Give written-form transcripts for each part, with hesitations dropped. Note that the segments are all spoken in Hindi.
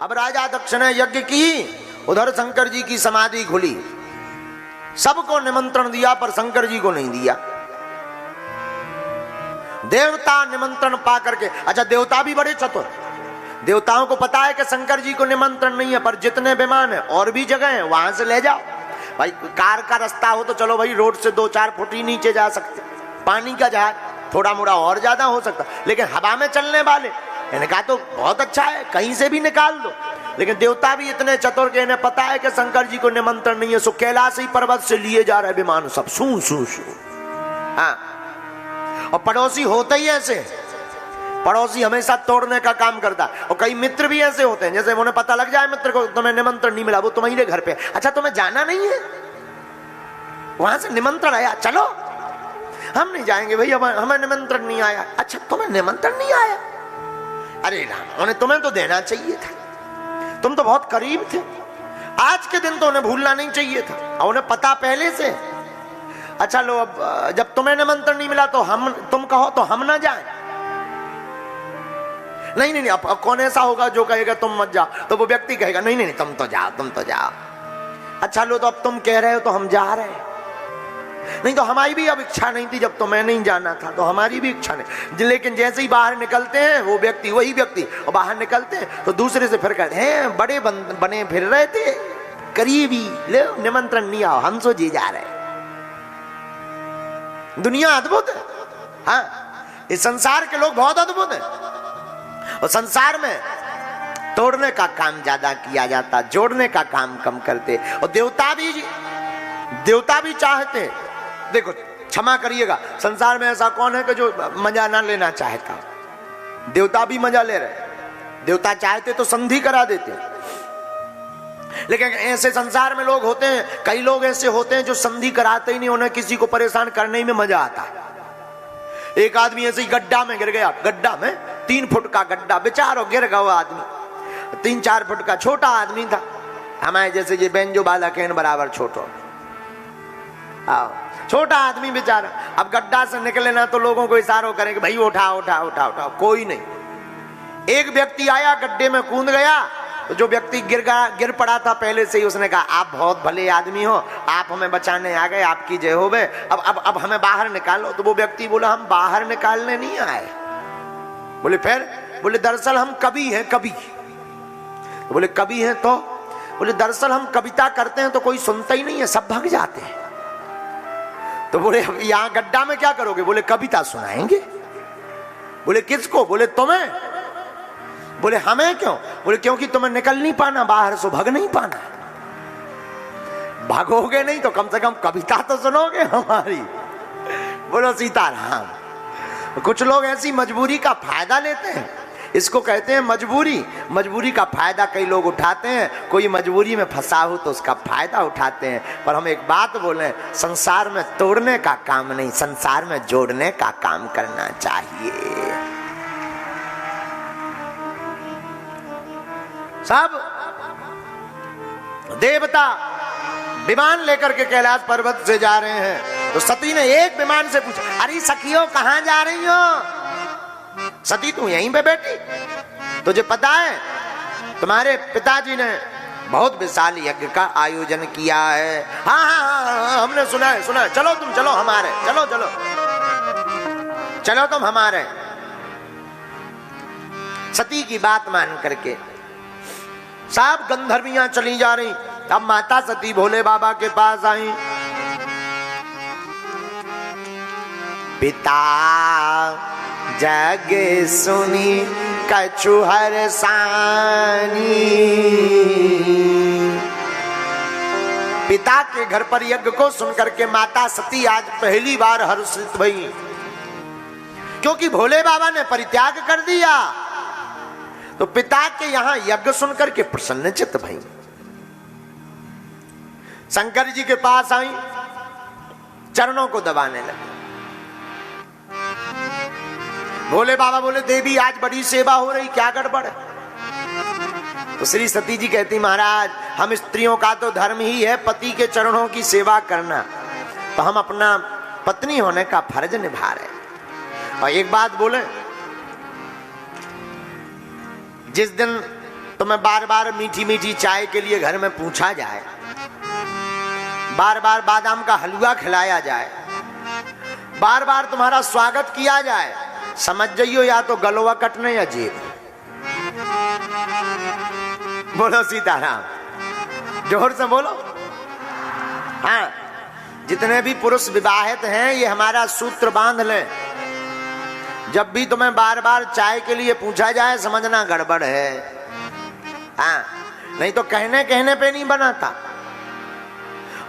अब राजा दक्ष ने यज्ञ की, उधर शंकर जी की समाधि खुली, सबको निमंत्रण दिया पर शंकर जी को नहीं दिया। देवता निमंत्रण पा करके, अच्छा देवता भी बड़े चतुर, देवताओं को पता है कि शंकर जी को निमंत्रण नहीं है, पर जितने विमान है और भी जगह है वहां से ले जाओ। भाई कार का रास्ता हो तो चलो भाई रोड से 2-4 फुट ही नीचे जा सकते, पानी का जहाज थोड़ा मोड़ा और ज्यादा हो सकता, लेकिन हवा में चलने वाले, इन्हें कहा तो बहुत अच्छा है कहीं से भी निकाल दो। लेकिन देवता भी इतने चतुर के इन्हें पता है कि शंकर जी को निमंत्रण नहीं है, सो कैलाश ही पर्वत से लिए जा रहे विमान सब सू सू सू। हाँ, और पड़ोसी होते ही ऐसे, पड़ोसी हमेशा तोड़ने का काम करता है। और कई मित्र भी ऐसे होते हैं, जैसे उन्हें पता लग जाए मित्र को तुम्हें निमंत्रण नहीं मिला, वो तुम्हारे घर पे, अच्छा तुम्हें जाना नहीं है, वहां से निमंत्रण आया चलो, हम नहीं जाएंगे भैया, हमें निमंत्रण नहीं आया। अच्छा तुम्हें निमंत्रण नहीं आया, अरे राम उन्हें तुम्हें तो देना चाहिए था, तुम तो बहुत करीब थे, आज के दिन तो उन्हें भूलना नहीं चाहिए था, और उन्हें पता पहले से। अच्छा लो अब जब तुम्हें निमंत्रण नहीं मिला तो हम, तुम कहो तो हम ना जाएं। नहीं नहीं, अब कौन ऐसा होगा जो कहेगा तुम मत जाओ, तो वो व्यक्ति कहेगा नहीं नहीं तुम तो जाओ, तुम तो जाओ। अच्छा लो तो अब तुम कह रहे हो तो हम जा रहे हैं, नहीं तो हमारी भी अब इच्छा नहीं थी, जब तुम्हें नहीं जाना था तो हमारी भी इच्छा नहीं, लेकिन जैसे ही बाहर निकलते हैं वो व्यक्ति, वही व्यक्ति, और बाहर निकलते हैं तो दूसरे से फिर कहते हैं बड़े बने फिर रहे थे, करीबी ले निमंत्रण नहीं आओ, हम सो जी जा रहे। दुनिया अद्भुत है, हाँ इस संसार के लोग बहुत अद्भुत हैं, और संसार में तोड़ने का काम ज्यादा किया जाता, जोड़ने का काम कम करते। और देवता भी चाहते, देखो क्षमा करिएगा, संसार में ऐसा कौन है कि जो मजा ना लेना चाहता, देवता भी मजा ले रहे, देवता चाहते तो संधि करा देते, लेकिन ऐसे संसार में लोग होते हैं, कई लोग ऐसे होते हैं जो संधि कराते ही नहीं, उन्हें किसी को परेशान करने में मजा आता है। एक आदमी ऐसे ही गड्ढा में गिर गया, गड्ढा में 3 फुट का गड्ढा, बेचारो गिर गया वो आदमी, 3-4 फुट का छोटा आदमी था, हमारे जैसे ये बेंजो बाला केन बराबर छोटो, छोटा आदमी बेचारा। अब गड्ढा से निकले ना तो लोगों को इशारों करेंगे भाई उठा उठा उठा उठा, कोई नहीं। एक व्यक्ति आया गड्ढे में कूद गया, तो जो व्यक्ति गिर पड़ा था पहले से ही, उसने कहा आप बहुत भले आदमी हो, आप हमें बचाने आ गए, आपकी जय हो बे, अब हमें बाहर निकालो। तो वो व्यक्ति बोला हम बाहर निकालने नहीं आए। बोले फिर? बोले दरअसल हम कवि हैं, कवि। तो बोले कवि हैं तो? बोले दरअसल हम कविता करते हैं तो कोई सुनता ही नहीं है, सब भाग जाते हैं। तो बोले यहाँ गड्ढा में क्या करोगे? बोले कविता सुनाएंगे। बोले किसको? बोले तुम्हें। बोले हमें क्यों? बोले क्योंकि तुम्हें निकल नहीं पाना बाहर, सो भाग नहीं पाना। भागोगे नहीं तो कम से कम कविता तो सुनोगे हमारी। बोलो सीताराम। कुछ लोग ऐसी मजबूरी का फायदा लेते हैं, इसको कहते हैं मजबूरी। मजबूरी का फायदा कई लोग उठाते हैं, कोई मजबूरी में फंसा हो तो उसका फायदा उठाते हैं। पर हम एक बात बोलें, संसार में तोड़ने का काम नहीं, संसार में जोड़ने का काम करना चाहिए। सब देवता विमान लेकर के कैलाश पर्वत से जा रहे हैं, तो सती ने एक विमान से पूछा, अरे सखियों कहां जा रही हो? सती तू यहीं पे बैठी? तुझे पता है तुम्हारे पिताजी ने बहुत विशाल यज्ञ का आयोजन किया है। हाँ हाँ हाँ, हमने सुना है, सुना है। चलो तुम चलो हमारे, चलो चलो चलो तुम हमारे। सती की बात मान करके सब गंधर्वियां चली जा रही। अब माता सती भोले बाबा के पास आई। पिता जग सुनी कछु हरसानी। पिता के घर पर यज्ञ को सुनकर के माता सती आज पहली बार हर्षित भई, क्योंकि भोले बाबा ने परित्याग कर दिया। तो पिता के यहां यज्ञ सुनकर के प्रसन्नचित्त भई। शंकर जी के पास आई, चरणों को दबाने लगे। भोले बाबा बोले देवी आज बड़ी सेवा हो रही, क्या गड़बड़ है? तो श्री सती जी कहती महाराज हम स्त्रियों का तो धर्म ही है पति के चरणों की सेवा करना, तो हम अपना पत्नी होने का फर्ज निभा रहे। और एक बात बोले, जिस दिन तुम्हें बार बार मीठी मीठी चाय के लिए घर में पूछा जाए, बार बार बादाम का हलवा खिलाया जाए, बार बार तुम्हारा स्वागत किया जाए, समझ जाइयो या तो गलवा कटने या जेब। बोलो सीताराम, जोर से बोलो। हाँ, जितने भी पुरुष विवाहित हैं ये हमारा सूत्र बांध लें, जब भी तुम्हें बार बार चाय के लिए पूछा जाए समझना गड़बड़ है। हाँ, नहीं तो कहने कहने पे नहीं बनाता।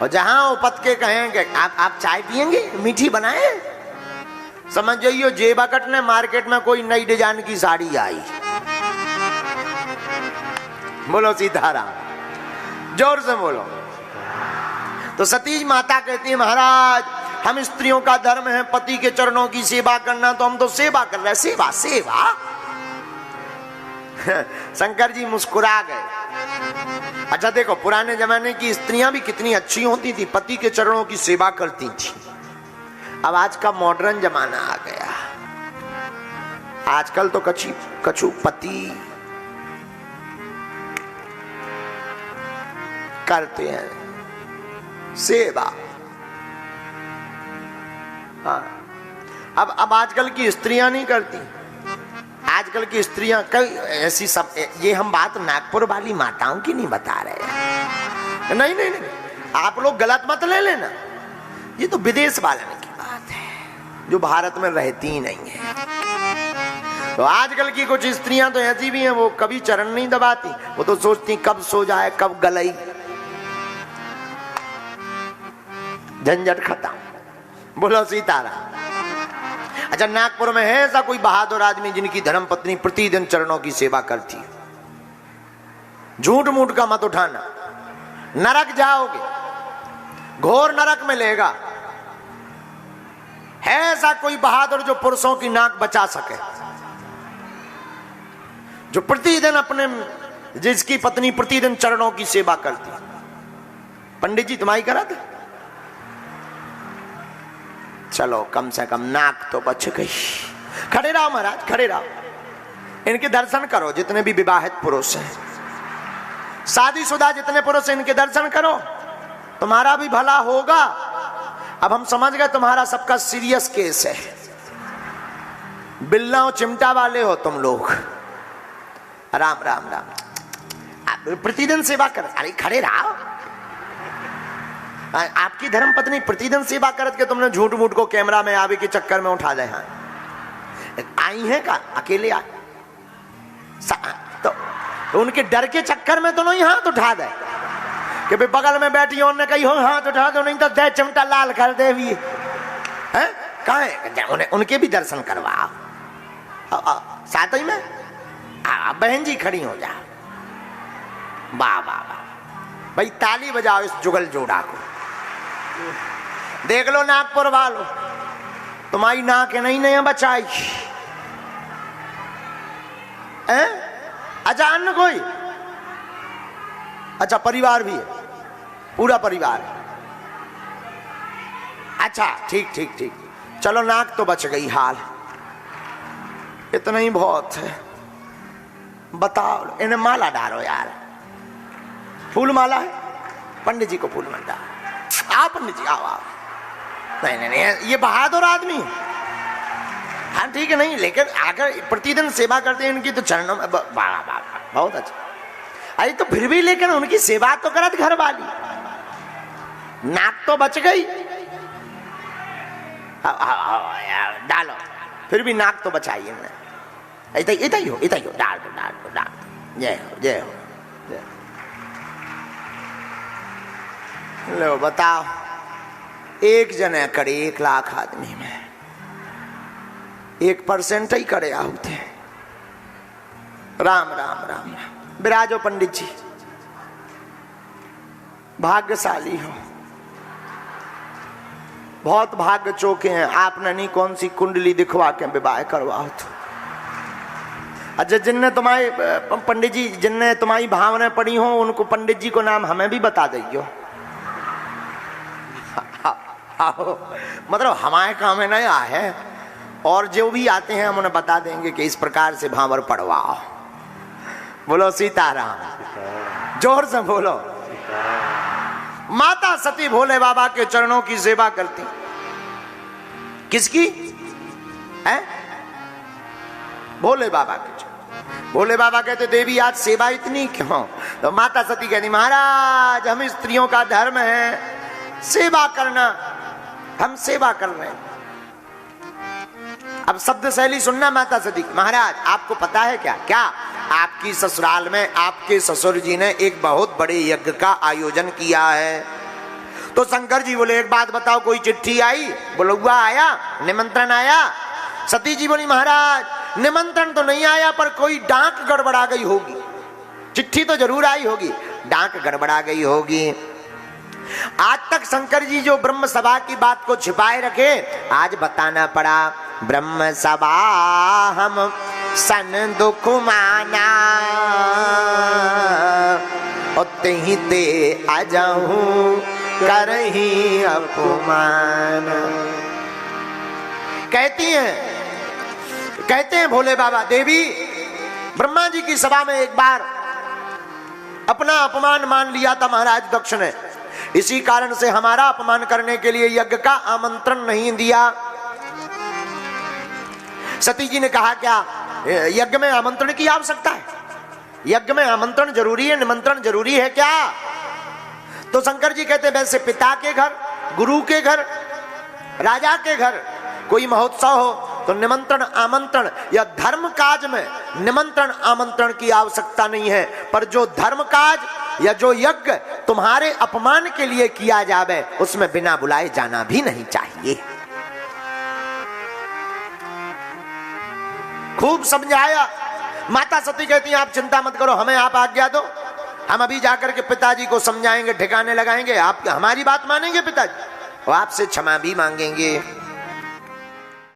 और जहां उपत के कहेंगे आप चाय पियेंगे, मीठी बनाए, समझ जाइयो जेबा कटने मार्केट में कोई नई डिजाइन की साड़ी आई। बोलो सीताराम, जोर से बोलो। तो सती माता कहती है महाराज हम स्त्रियों का धर्म है पति के चरणों की सेवा करना, तो हम तो सेवा कर रहे हैं। सेवा सेवा शंकर जी मुस्कुरा गए। अच्छा देखो, पुराने जमाने की स्त्रियां भी कितनी अच्छी होती थी, पति के चरणों की सेवा करती थी। अब आज का मॉडर्न जमाना आ गया, आजकल तो कछु पति करते हैं सेवा। हाँ, अब आजकल की स्त्रियां नहीं करती। आजकल की स्त्रियां कई ऐसी सब, ये हम बात नागपुर वाली माताओं की नहीं बता रहे हैं। नहीं नहीं नहीं, आप लोग गलत मत ले लेना, ये तो विदेश वालों की बात है जो भारत में रहती ही नहीं है। तो आजकल की कुछ स्त्रियां तो ऐसी भी हैं, वो कभी चरण नहीं दबाती, वो तो सोचती कब सो जाए कब गलई, झंझट खत्म। बोलो सीताराम। अच्छा, नागपुर में है ऐसा कोई बहादुर आदमी जिनकी धर्म पत्नी प्रतिदिन चरणों की सेवा करती? झूठ मूठ का मत उठाना, नरक जाओगे, घोर नरक में लेगा। है ऐसा कोई बहादुर जो पुरुषों की नाक बचा सके, जो प्रतिदिन अपने, जिसकी पत्नी प्रतिदिन चरणों की सेवा करती? पंडित जी तुम्हारी करा थे? चलो कम से कम नाक तो बच गई। खड़े रहो महाराज, खड़े रहो, इनके दर्शन करो। जितने भी विवाहित पुरुष हैं, शादीशुदा जितने पुरुष हैं, इनके दर्शन करो, तुम्हारा भी भला होगा। अब हम समझ गए तुम्हारा सबका सीरियस केस है, बिल्ला और चिमटा वाले हो तुम लोग। राम राम राम। प्रतिदिन सेवा कर, अरे खड़े रहो। आपकी धर्म पत्नी प्रतिदिन सेवा करत के तुमने झूठ मूठ को कैमरा में आवे के चक्कर में उठा दे। हाँ, आई है का अकेले आ तो उनके डर के चक्कर में तो नहीं हाथ उठा दे कि भाई बगल में बैठी हो ने कही हो हाथ उठा दो, नहीं तो दे चिमटा लाल कर दे भी है। कहाँ है? उनके भी दर्शन करवाओ साथ ही में। बहन जी खड़ी हो जा, वाह वाह वाह भाई, ताली बजाओ इस जुगल जोड़ा को। देख लो नागपुर वालों, तुम्हारी नाक नहीं नया बचाई। अच्छा अन्य कोई? अच्छा परिवार भी है, पूरा परिवार है। अच्छा ठीक ठीक ठीक, चलो नाक तो बच गई, हाल इतना ही बहुत है। बताओ, इन्हें माला डालो यार, फूल माला है, पंडित जी को फूल मत डालो। आओ पंडित जी, आओ आओ। नहीं नहीं नहीं, ये बहादुर आदमी। हाँ ठीक है, नहीं लेकिन अगर प्रतिदिन सेवा करते हैं इनकी तो चरणों में बहुत अच्छा। अरे तो फिर भी लेकिन उनकी सेवा तो करत घर वाली, नाक तो बच गई। डालो, फिर भी नाक तो बचाइए ना। इतना ही हो, डाल दो डाल दो डाल दो। जय हो जय हो जय। लो बताओ, एक जने करे 1 लाख आदमी में 1% ही करे आहुति। राम राम राम। विराजो पंडित जी, भाग्यशाली हो, बहुत भाग्य चौके हैं। आपने नहीं कौन सी कुंडली दिखवा के विवाह करवाओ तो। अच्छा, जिनने तुम्हारी पंडित जी, जिनने तुम्हारी भावना पड़ी हो उनको पंडित जी को नाम हमें भी बता दइयो। मतलब हमारे काम में नहीं आए, और जो भी आते हैं हम उन्हें बता देंगे कि इस प्रकार से भावर पढ़वाओ। बोलो सीताराम, जोर से बोलो। माता सती भोले बाबा के चरणों की सेवा करती। किसकी है? भोले बाबा के। भोले बाबा कहते देवी आज सेवा इतनी क्यों? तो माता सती कहती महाराज हम स्त्रियों का धर्म है सेवा करना, हम सेवा कर रहे हैं। अब शब्द शैली सुनना माता सती। महाराज आपको पता है क्या क्या आपकी ससुराल में आपके ससुर जी ने एक बहुत बड़े यज्ञ का आयोजन किया है। तो शंकर जी बोले एक बात बताओ, कोई चिट्ठी आई, बुलौआ आया, निमंत्रण आया? सती जी बोली महाराज निमंत्रण तो नहीं आया पर कोई डाक गड़बड़ा गई होगी। चिट्ठी तो जरूर आई होगी, डाक गड़बड़ा गई होगी। आज तक शंकर जी जो ब्रह्म सभा की बात को छिपाए रखे, आज बताना पड़ा। ब्रह्म सभा हम सन दुख माना, ही ते आ जाऊं करही अपमान। कहते हैं भोले बाबा देवी ब्रह्मा जी की सभा में एक बार अपना अपमान मान लिया था महाराज दक्ष ने, इसी कारण से हमारा अपमान करने के लिए यज्ञ का आमंत्रण नहीं दिया। सती जी ने कहा क्या यज्ञ में आमंत्रण की आवश्यकता है? यज्ञ में आमंत्रण जरूरी है, निमंत्रण जरूरी है क्या? तो शंकर जी कहते वैसे पिता के घर, गुरु के घर, राजा के घर कोई महोत्सव हो तो निमंत्रण आमंत्रण या धर्म काज में निमंत्रण आमंत्रण की आवश्यकता नहीं है, पर जो धर्म काज या जो यज्ञ तुम्हारे अपमान के लिए किया जावे उसमें बिना बुलाए जाना भी नहीं चाहिए। खूब समझाया। माता सती कहती हैं आप चिंता मत करो, हमें आप आज्ञा दो, हम अभी जाकर के पिताजी को समझाएंगे, ठिकाने लगाएंगे, आप हमारी बात मानेंगे पिताजी, वो आपसे क्षमा भी मांगेंगे।